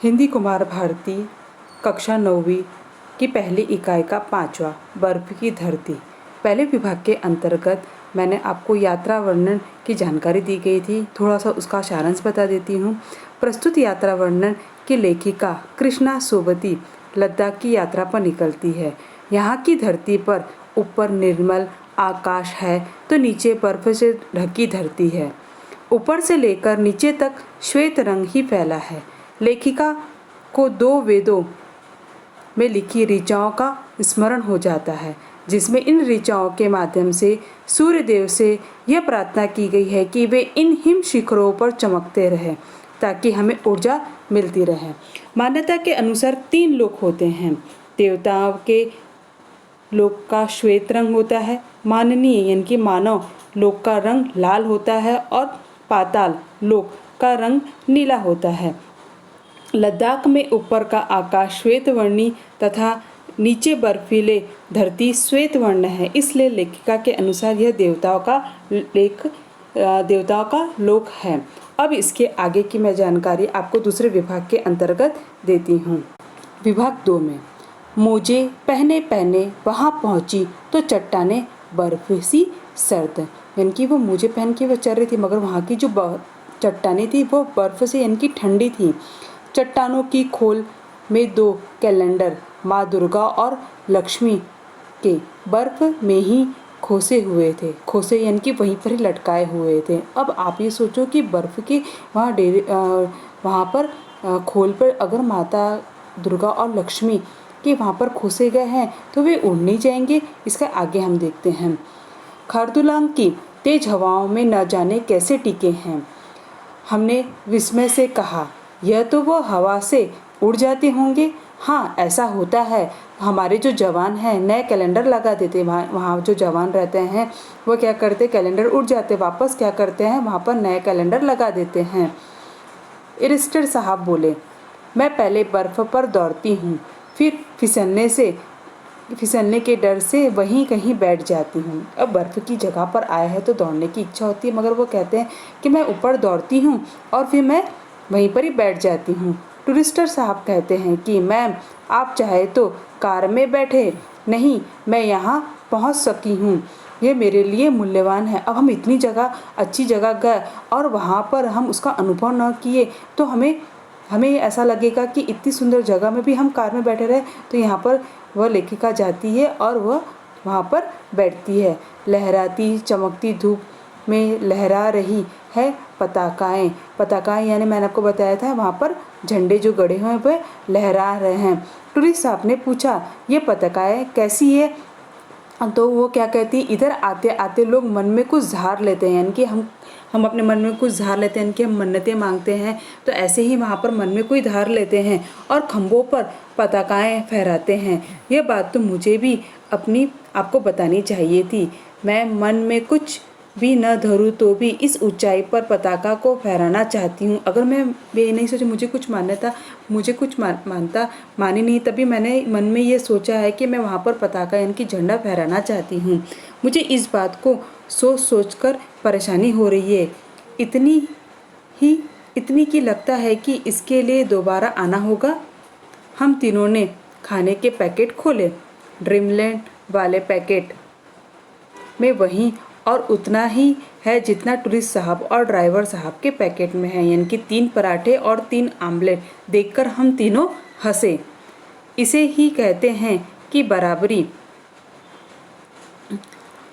हिंदी कुमार भारती कक्षा 9वीं की पहली इकाई का 5वां बर्फ की धरती पहले विभाग के अंतर्गत मैंने आपको यात्रा वर्णन की जानकारी दी गई थी। थोड़ा सा उसका सारांश बता देती हूँ। प्रस्तुत यात्रा वर्णन की लेखिका कृष्णा सोबती लद्दाख की यात्रा पर निकलती है। यहाँ की धरती पर ऊपर निर्मल आकाश है तो नीचे बर्फ से ढकी धरती है। ऊपर से लेकर नीचे तक श्वेत रंग ही फैला है। लेखिका को 2 वेदों में लिखी ऋचाओं का स्मरण हो जाता है, जिसमें इन ऋचाओं के माध्यम से सूर्य देव से यह प्रार्थना की गई है कि वे इन हिम शिखरों पर चमकते रहें ताकि हमें ऊर्जा मिलती रहे। मान्यता के अनुसार 3 लोक होते हैं। देवताओं के लोक का श्वेत रंग होता है, माननीय यानी कि मानव लोक का रंग लाल होता है और पाताल लोक का रंग नीला होता है। लद्दाख में ऊपर का आकाश श्वेत वर्णी तथा नीचे बर्फीले धरती श्वेत वर्ण है, इसलिए लेखिका के अनुसार यह देवताओं का लोक है। अब इसके आगे की मैं जानकारी आपको दूसरे विभाग के अंतर्गत देती हूँ। विभाग 2 में मोजे पहने पहने वहाँ पहुँची तो चट्टाने बर्फ सी सर्द, यानी कि वो मोजे पहन के वो चल रही थी, मगर वहाँ की जो चट्टानें थी वो बर्फ से यानी कि ठंडी थी। चट्टानों की खोल में 2 कैलेंडर माँ दुर्गा और लक्ष्मी के बर्फ में ही खोसे हुए थे। खोसे यानी कि वहीं पर ही लटकाए हुए थे। अब आप ये सोचो कि बर्फ के वहाँ पर खोल पर अगर माता दुर्गा और लक्ष्मी के वहाँ पर खोसे गए हैं तो वे उड़ नहीं जाएंगे। इसका आगे हम देखते हैं। खारदुलांग की तेज हवाओं में न जाने कैसे टिके हैं। हमने विस्मय से कहा, यह तो वो हवा से उड़ जाते होंगे। हाँ, ऐसा होता है। हमारे जो जवान हैं नए कैलेंडर लगा देते। वहाँ जो जवान रहते हैं वो क्या करते, कैलेंडर उड़ जाते, वापस क्या करते हैं वहाँ पर नए कैलेंडर लगा देते हैं। इरिस्टर साहब बोले, मैं पहले बर्फ़ पर दौड़ती हूँ, फिर फिसलने के डर से वहीं कहीं बैठ जाती हूँ। अब बर्फ़ की जगह पर आया है तो दौड़ने की इच्छा होती है, मगर वो कहते हैं कि मैं ऊपर दौड़ती हूँ और फिर मैं वहीं पर ही बैठ जाती हूँ। टूरिस्टर साहब कहते हैं कि मैम, आप चाहे तो कार में बैठे, नहीं मैं यहाँ पहुँच सकी हूँ, ये मेरे लिए मूल्यवान है। अब हम इतनी अच्छी जगह गए और वहाँ पर हम उसका अनुभव न किए तो हमें ऐसा लगेगा कि इतनी सुंदर जगह में भी हम कार में बैठे रहे। तो यहाँ पर वह लेखिका जाती है और वह वहाँ पर बैठती है। लहराती चमकती धूप में लहरा रही है पताकाएं यानी मैंने आपको बताया था वहाँ पर झंडे जो गड़े हुए हैं वह लहरा रहे हैं। टूरिस्ट साहब ने पूछा, ये पताकाएं कैसी है? तो वो क्या कहती, इधर आते आते लोग मन में कुछ झार लेते हैं, यानी कि हम अपने मन में कुछ झार लेते हैं, यानी कि हम मन्नतें मांगते हैं, तो ऐसे ही वहाँ पर मन में कोई धार लेते हैं और खंभों पर पताकाएं फहराते हैं। ये बात तो मुझे भी अपनी आपको बतानी चाहिए थी। मैं मन में कुछ भी न धरूँ तो भी इस ऊंचाई पर पताका को फहराना चाहती हूँ। अगर मैं ये नहीं सोचा मुझे कुछ मानता मानी नहीं, तभी मैंने मन में ये सोचा है कि मैं वहाँ पर पताका यानी कि झंडा फहराना चाहती हूँ। मुझे इस बात को सोच कर परेशानी हो रही है, इतनी की लगता है कि इसके लिए दोबारा आना होगा। हम तीनों ने खाने के पैकेट खोले। ड्रीमलैंड वाले पैकेट में वहीं और उतना ही है जितना टूरिस्ट साहब और ड्राइवर साहब के पैकेट में है, यानी कि 3 पराठे और 3 आमलेट। देखकर हम तीनों हंसे। इसे ही कहते हैं कि बराबरी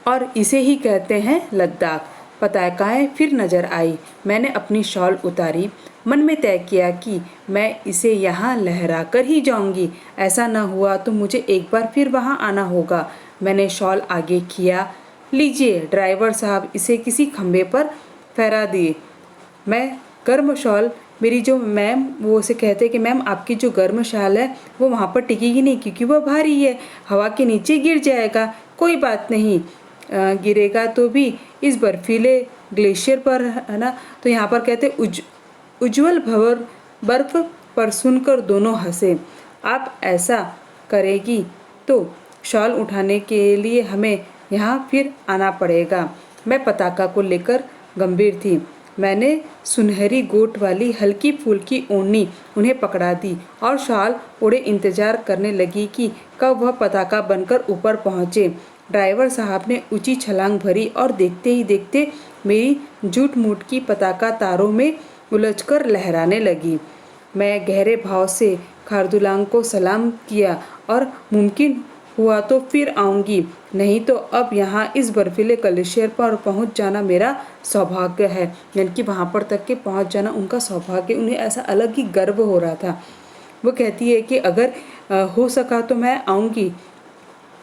और इसे ही कहते हैं लद्दाख। पताकाएं फिर नजर आई। मैंने अपनी शॉल उतारी। मन में तय किया कि मैं इसे यहाँ लहरा कर ही जाऊंगी। ऐसा न हुआ तो मुझे एक बार फिर वहाँ आना होगा। मैंने शॉल आगे किया। लीजिए ड्राइवर साहब, इसे किसी खंभे पर फहरा दिए। मैं गर्म शॉल मेरी जो मैम, वो उसे कहते कि मैम आपकी जो गर्म शॉल है वो वहाँ पर टिकेगी नहीं क्योंकि वो भारी है, हवा के नीचे गिर जाएगा। कोई बात नहीं, गिरेगा तो भी इस बर्फीले ग्लेशियर पर, है ना। तो यहाँ पर कहते उज्जवल भवर बर्फ पर सुनकर दोनों हंसे। आप ऐसा करेगी तो शॉल उठाने के लिए हमें यहाँ फिर आना पड़ेगा। मैं पताका को लेकर गंभीर थी। मैंने सुनहरी गोट वाली हल्की फुल्की ओढ़नी उन्हें पकड़ा दी और शाल ओढ़े इंतजार करने लगी कि कब वह पताका बनकर ऊपर पहुँचे। ड्राइवर साहब ने ऊंची छलांग भरी और देखते ही देखते मेरी जूट मूठ की पताका तारों में उलझकर लहराने लगी। मैं गहरे भाव से खारदुलांग को सलाम किया और मुमकिन हुआ तो फिर आऊँगी, नहीं तो अब यहाँ इस बर्फीले ग्लेशियर पर पहुँच जाना मेरा सौभाग्य है। यानी कि वहाँ पर तक के पहुँच जाना उनका सौभाग्य, उन्हें ऐसा अलग ही गर्व हो रहा था। वो कहती है कि अगर हो सका तो मैं आऊँगी।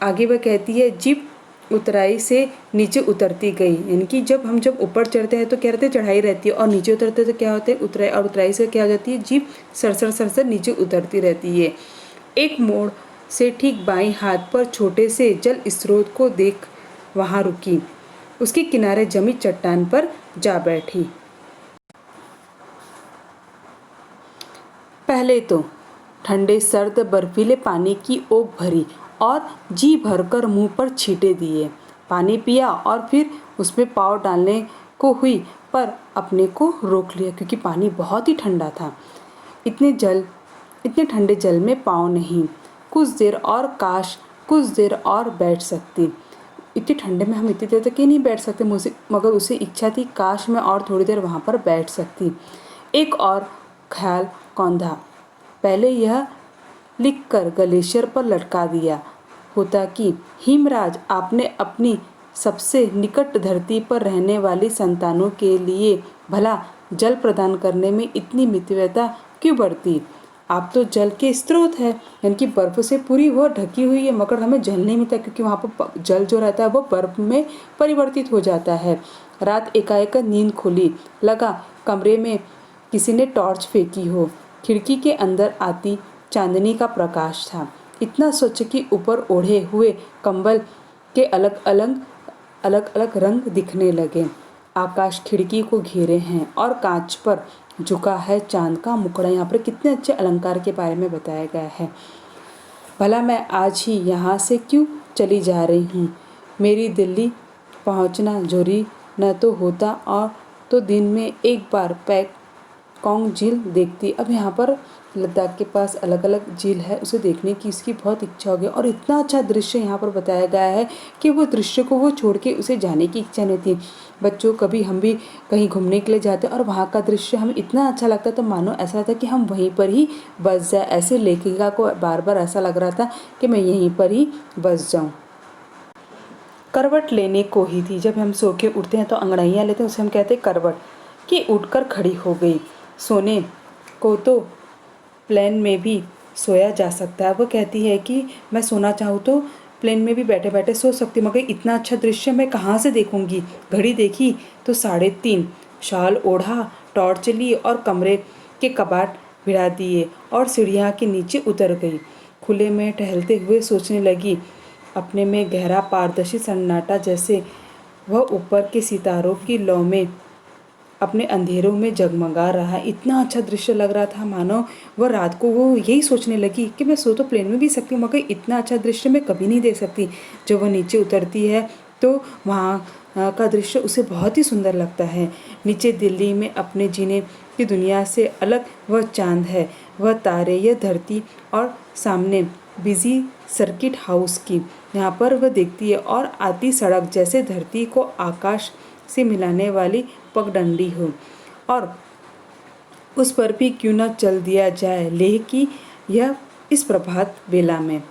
आगे वह कहती है जीप उतराई से नीचे उतरती गई। यानी कि जब ऊपर चढ़ते हैं तो क्या रहते हैं, चढ़ाई रहती है, और नीचे उतरते तो क्या होते हैं, उतराई। और उतराई से क्या हो जाती है, जीप सरसर सरसर नीचे उतरती रहती है। एक मोड़ से ठीक बाईं हाथ पर छोटे से जल स्रोत को देख वहां रुकी। उसके किनारे जमी चट्टान पर जा बैठी। पहले तो ठंडे सर्द बर्फीले पानी की ओक भरी और जी भरकर मुंह पर छींटे दिए। पानी पिया और फिर उसमें पाँव डालने को हुई, पर अपने को रोक लिया क्योंकि पानी बहुत ही ठंडा था। इतने ठंडे जल में पाँव नहीं। कुछ देर और, काश कुछ देर और बैठ सकती। इतने ठंडे में हम इतनी देर तक ही नहीं बैठ सकते, मुझे मगर उसे इच्छा थी काश मैं और थोड़ी देर वहाँ पर बैठ सकती। एक और ख्याल कौंधा, पहले यह लिखकर ग्लेशियर पर लटका दिया होता कि हिमराज आपने अपनी सबसे निकट धरती पर रहने वाली संतानों के लिए भला जल प्रदान करने में इतनी मितव्यता क्यों बरती। आप तो जल के स्रोत है, यानी कि बर्फ से पूरी वो ढकी हुई है, मगर हमें जल नहीं मिलता क्योंकि वहाँ पर जल जो रहता है वो बर्फ में परिवर्तित हो जाता है। रात एकाएक नींद खुली, लगा कमरे में किसी ने टॉर्च फेंकी हो। खिड़की के अंदर आती चांदनी का प्रकाश था, इतना स्वच्छ कि ऊपर ओढ़े हुए कंबल के अलग अलग रंग दिखने लगे। आकाश खिड़की को घेरे हैं और कांच पर झुका है चांद का मुखड़ा। यहाँ पर कितने अच्छे अलंकार के बारे में बताया गया है। भला मैं आज ही यहाँ से क्यों चली जा रही हूँ। मेरी दिल्ली पहुँचना जरूरी न तो होता, और तो दिन में एक बार पैंगोंग झील देखती। अब यहाँ पर लद्दाख के पास अलग अलग झील है, उसे देखने की इसकी बहुत इच्छा हो गई। और इतना अच्छा दृश्य यहाँ पर बताया गया है कि वो दृश्य को वो छोड़ के उसे जाने की इच्छा नहीं थी। बच्चों, कभी हम भी कहीं घूमने के लिए जाते और वहाँ का दृश्य हमें इतना अच्छा लगता तो मानो ऐसा था कि हम वहीं पर ही बस जाए। ऐसे लेखिका को बार बार ऐसा लग रहा था कि मैं यहीं पर ही बस जाऊँ। करवट लेने को ही थी। जब हम सो के उठते हैं तो अंगड़ाइयाँ लेते हैं, उसे हम कहते हैं करवट। कि उठकर खड़ी हो गई। सोने को तो प्लेन में भी सोया जा सकता है। वो कहती है कि मैं सोना चाहूँ तो प्लेन में भी बैठे बैठे सो सकती, मगर इतना अच्छा दृश्य मैं कहाँ से देखूंगी। घड़ी देखी तो 3:30। शाल ओढ़ा, टॉर्च ली और कमरे के कबाट भिड़ा दिए और सीढ़ियाँ के नीचे उतर गई। खुले में टहलते हुए सोचने लगी, अपने में गहरा पारदर्शी सन्नाटा जैसे वह ऊपर के सितारों की लौ में अपने अंधेरों में जगमगा रहा है। इतना अच्छा दृश्य लग रहा था मानो वह रात को वो यही सोचने लगी कि मैं सो तो प्लेन में भी सकती हूँ, मगर इतना अच्छा दृश्य मैं कभी नहीं देख सकती। जब वह नीचे उतरती है तो वहाँ का दृश्य उसे बहुत ही सुंदर लगता है। नीचे दिल्ली में अपने जीने की दुनिया से अलग वह चांद है, वह तारे, यह धरती और सामने बिजी सर्किट हाउस की यहाँ पर वह देखती है, और आती सड़क जैसे धरती को आकाश से मिलाने वाली पगडंडी हो, और उस पर भी क्यों न चल दिया जाए लेह की यह इस प्रभात बेला में।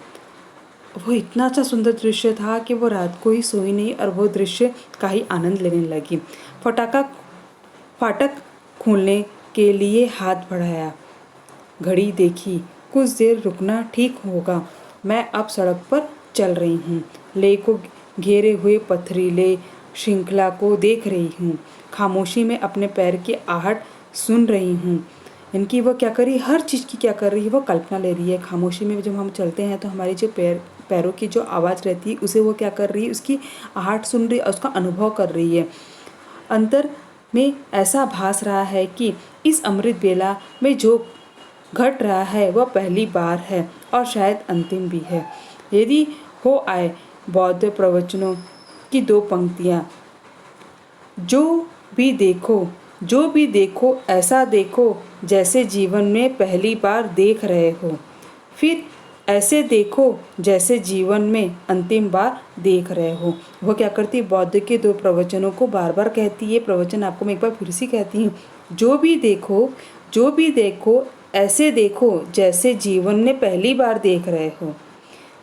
वो इतना अच्छा सुंदर दृश्य था कि वो रात को ही सोई नहीं और वो दृश्य का ही आनंद लेने लगी। फाटक खोलने के लिए हाथ बढ़ाया, घड़ी देखी, कुछ देर रुकना ठीक होगा। मैं अब सड़क पर चल रही हूँ, लेह को घेरे हुए पथरीले श्रृंखला को देख रही हूँ, खामोशी में अपने पैर की आहट सुन रही हूँ। इनकी वो क्या कर रही है, हर चीज़ की क्या कर रही है, वो कल्पना ले रही है। खामोशी में जब हम चलते हैं तो हमारी जो पैरों की जो आवाज़ रहती है उसे वो क्या कर रही है, उसकी आहट सुन रही है, उसका अनुभव कर रही है। अंतर में ऐसा भास रहा है कि इस अमृत बेला में जो घट रहा है वह पहली बार है और शायद अंतिम भी है। यदि हो आए बौद्ध प्रवचनों की 2 पंक्तियाँ, जो भी देखो जो भी देखो ऐसा देखो जैसे जीवन में पहली बार देख रहे हो, फिर ऐसे देखो जैसे जीवन में अंतिम बार देख रहे हो। वो क्या करती है, बौद्ध के 2 प्रवचनों को बार बार कहती है। प्रवचन आपको मैं एक बार फिर से कहती हूँ। जो भी देखो ऐसे देखो जैसे जीवन में पहली बार देख रहे हो,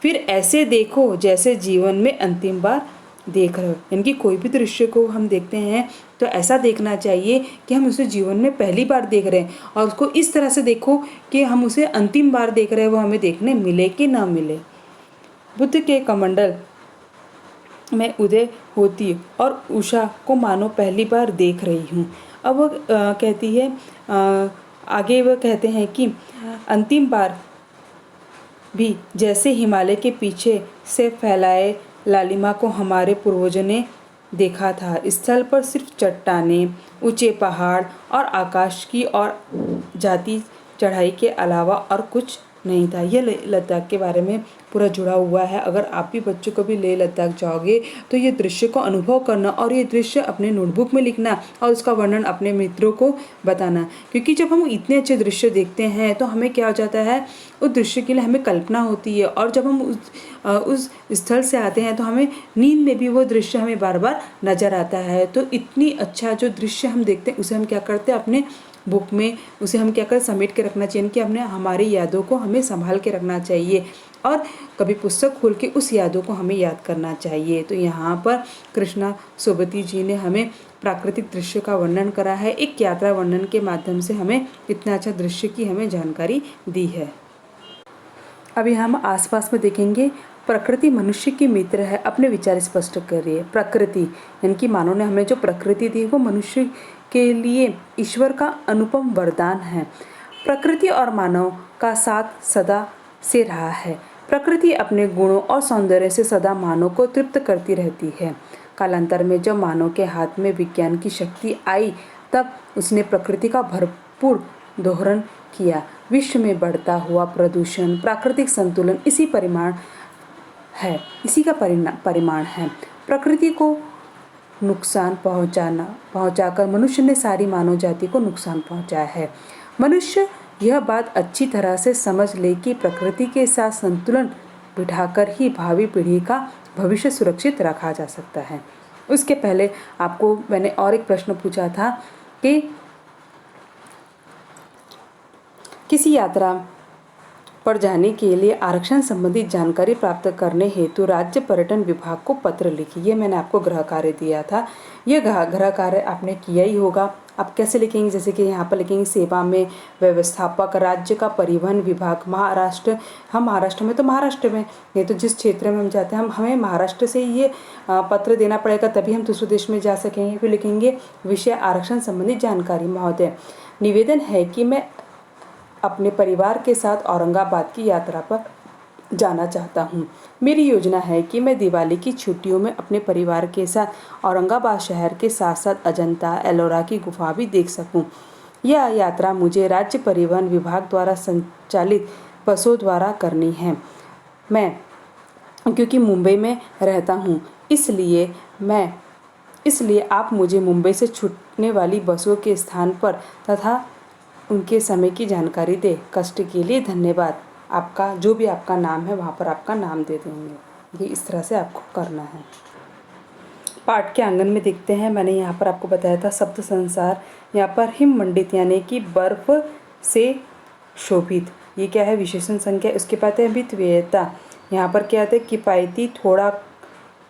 फिर ऐसे देखो जैसे जीवन में अंतिम बार देख रहे हो। यानी कि कोई भी दृश्य को हम देखते हैं तो ऐसा देखना चाहिए कि हम उसे जीवन में पहली बार देख रहे हैं, और उसको इस तरह से देखो कि हम उसे अंतिम बार देख रहे हैं, वो हमें देखने मिले कि ना मिले। बुद्ध के कमंडल में उदय होती और उषा को मानो पहली बार देख रही हूँ। अब वो कहती है, आगे वह कहते हैं कि अंतिम बार भी जैसे हिमालय के पीछे से फैलाए लालिमा को हमारे पूर्वजों ने देखा था। स्थल पर सिर्फ चट्टानें, ऊंचे पहाड़ और आकाश की और जाती चढ़ाई के अलावा और कुछ नहीं था। यह लद्दाख के बारे में पूरा जुड़ा हुआ है। अगर आप भी बच्चों को भी लेह लद्दाख जाओगे तो ये दृश्य को अनुभव करना और ये दृश्य अपने नोटबुक में लिखना और उसका वर्णन अपने मित्रों को बताना, क्योंकि जब हम इतने अच्छे दृश्य देखते हैं तो हमें क्या हो जाता है, उस दृश्य के लिए हमें कल्पना होती है, और जब हम उस स्थल से आते हैं तो हमें नींद में भी वो दृश्य हमें बार बार नजर आता है। तो इतनी अच्छा जो दृश्य हम देखते हैं उसे हम क्या करते हैं, अपने बुक में उसे हम क्या करें, समेट के रखना चाहिए कि हमने हमारी यादों को हमें संभाल के रखना चाहिए, और कभी पुस्तक खोल के उस यादों को हमें याद करना चाहिए। तो यहाँ पर कृष्णा सोबती जी ने हमें प्राकृतिक दृश्य का वर्णन करा है, एक यात्रा वर्णन के माध्यम से हमें इतना अच्छा दृश्य की हमें जानकारी दी है। अभी हम आसपास में देखेंगे, प्रकृति मनुष्य की मित्र है, अपने विचार स्पष्ट करिए। प्रकृति यानी कि मानव ने हमें जो प्रकृति दी वो मनुष्य के लिए ईश्वर का अनुपम वरदान है। प्रकृति और मानव का साथ सदा से रहा है। प्रकृति अपने गुणों और सौंदर्य से सदा मानव को तृप्त करती रहती है। कालांतर में जब मानव के हाथ में विज्ञान की शक्ति आई तब उसने प्रकृति का भरपूर दोहन किया। विश्व में बढ़ता हुआ प्रदूषण, प्राकृतिक संतुलन इसी का परिमाण है। प्रकृति को नुकसान पहुंचाकर मनुष्य ने सारी मानव जाति को नुकसान पहुंचाया है। मनुष्य यह बात अच्छी तरह से समझ ले कि प्रकृति के साथ संतुलन बिठाकर ही भावी पीढ़ी का भविष्य सुरक्षित रखा जा सकता है। उसके पहले आपको मैंने और एक प्रश्न पूछा था कि किसी यात्रा पर जाने के लिए आरक्षण संबंधी जानकारी प्राप्त करने हेतु राज्य पर्यटन विभाग को पत्र लिखिए। ये मैंने आपको गृह कार्य दिया था। यह गृह कार्य आपने किया ही होगा। आप कैसे लिखेंगे, जैसे कि यहाँ पर लिखेंगे सेवा में व्यवस्थापक, राज्य का परिवहन विभाग, महाराष्ट्र। हम महाराष्ट्र में तो महाराष्ट्र में, नहीं तो जिस क्षेत्र में हम जाते हैं हमें महाराष्ट्र से ये पत्र देना पड़ेगा, तभी हम दूसरे देश में जा सकेंगे। फिर लिखेंगे विषय आरक्षण संबंधी जानकारी। महोदय, निवेदन है कि मैं अपने परिवार के साथ औरंगाबाद की यात्रा पर जाना चाहता हूँ। मेरी योजना है कि मैं दिवाली की छुट्टियों में अपने परिवार के साथ औरंगाबाद शहर के साथ साथ अजंता एलोरा की गुफा भी देख सकूँ। यह यात्रा मुझे राज्य परिवहन विभाग द्वारा संचालित बसों द्वारा करनी है। मैं क्योंकि मुंबई में रहता हूँ, इसलिए आप मुझे मुंबई से छूटने वाली बसों के स्थान पर तथा उनके समय की जानकारी दे। कष्ट के लिए धन्यवाद। आपका जो भी आपका नाम है वहाँ पर आपका नाम दे देंगे। ये इस तरह से आपको करना है। पाठ के आंगन में देखते हैं, मैंने यहाँ पर आपको बताया था शब्द संसार। यहाँ पर हिम मंडित यानी कि बर्फ से शोभित, ये क्या है, विशेषण संख्या। उसके बाद है वित्तव्ययता, यहाँ पर क्या आता है, किफ़ायती, थोड़ा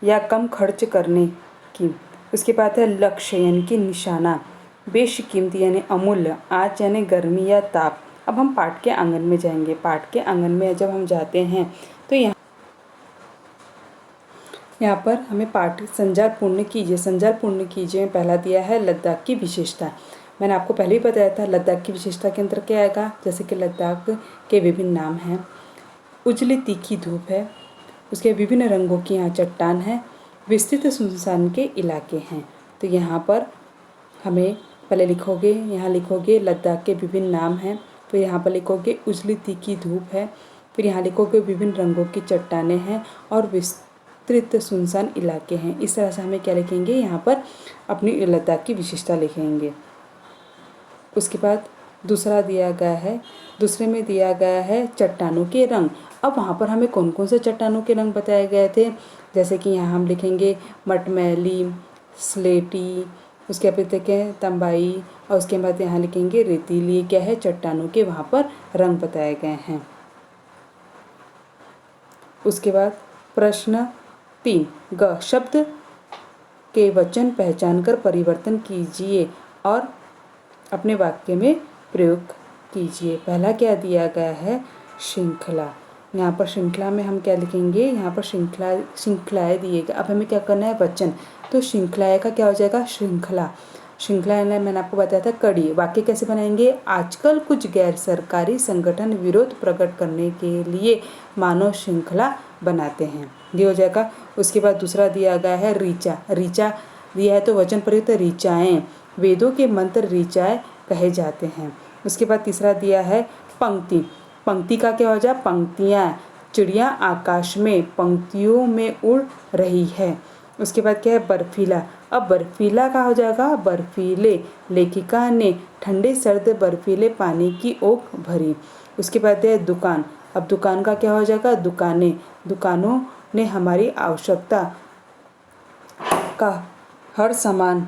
या कम खर्च करने की। उसके बाद है लक्ष्य यानी कि निशाना, बेशकीमती यानी अमूल्य, आँच यानी गर्मी या ताप। अब हम पाठ के आंगन में जाएंगे। पाठ के आंगन में जब हम जाते हैं तो यहाँ पर हमें पाठ संजार पूर्ण कीजिए। संजार पूर्ण कीजिए में पहला दिया है लद्दाख की विशेषता। मैंने आपको पहले ही बताया था लद्दाख की विशेषता के अंदर क्या आएगा, जैसे कि लद्दाख के विभिन्न नाम हैं। उजली तीखी धूप है, उसके विभिन्न रंगों की यहाँ चट्टान है, विस्तृत सुनसान के इलाके हैं। तो यहाँ पर हमें पहले लिखोगे, यहाँ लिखोगे लद्दाख के विभिन्न नाम हैं, फिर यहाँ पर लिखोगे उजली तीखी धूप है, फिर यहाँ लिखोगे विभिन्न रंगों की चट्टानें हैं और विस्तृत सुनसान इलाके हैं। इस तरह से हमें क्या लिखेंगे, यहाँ पर अपनी लद्दाख की विशेषता लिखेंगे। उसके बाद दूसरा दिया गया है, दूसरे में दिया गया है चट्टानों के रंग। अब वहाँ पर हमें कौन कौन से चट्टानों के रंग बताए गए थे, जैसे कि यहाँ हम लिखेंगे मटमैली, स्लेटी, उसके बाद देखें तंबाई, और उसके बाद यहाँ लिखेंगे रेतीली। क्या है, चट्टानों के वहाँ पर रंग बताए गए हैं। उसके बाद प्रश्न 3, ग शब्द के वचन पहचान कर परिवर्तन कीजिए और अपने वाक्य में प्रयोग कीजिए। पहला क्या दिया गया है, श्रृंखला। यहाँ पर श्रृंखला में हम क्या लिखेंगे, यहाँ पर श्रृंखलाएँ दिएगा। अब हमें क्या करना है, वचन, तो श्रृंखलाएँ का क्या हो जाएगा, श्रृंखला। श्रृंखला मैंने आपको बताया था कड़ी। वाक्य कैसे बनाएंगे, आजकल कुछ गैर सरकारी संगठन विरोध प्रकट करने के लिए मानव श्रृंखला बनाते हैं, ये हो जाएगा। उसके बाद दूसरा दिया गया है ऋचा। ऋचा दिया है तो वचन प्रयुक्त ऋचाएँ, वेदों के मंत्र ऋचाएँ कहे जाते हैं। उसके बाद तीसरा दिया है पंक्ति। पंक्ति का क्या हो जाए, पंक्तियाँ, चिड़िया आकाश में पंक्तियों में उड़ रही है। उसके बाद क्या है, बर्फीला। अब बर्फीला का हो जाएगा बर्फीले, लेखिका ने ठंडे सर्द बर्फीले पानी की ओक भरी। उसके बाद है दुकान। अब दुकान का क्या हो जाएगा, दुकानें, दुकानों ने हमारी आवश्यकता का हर सामान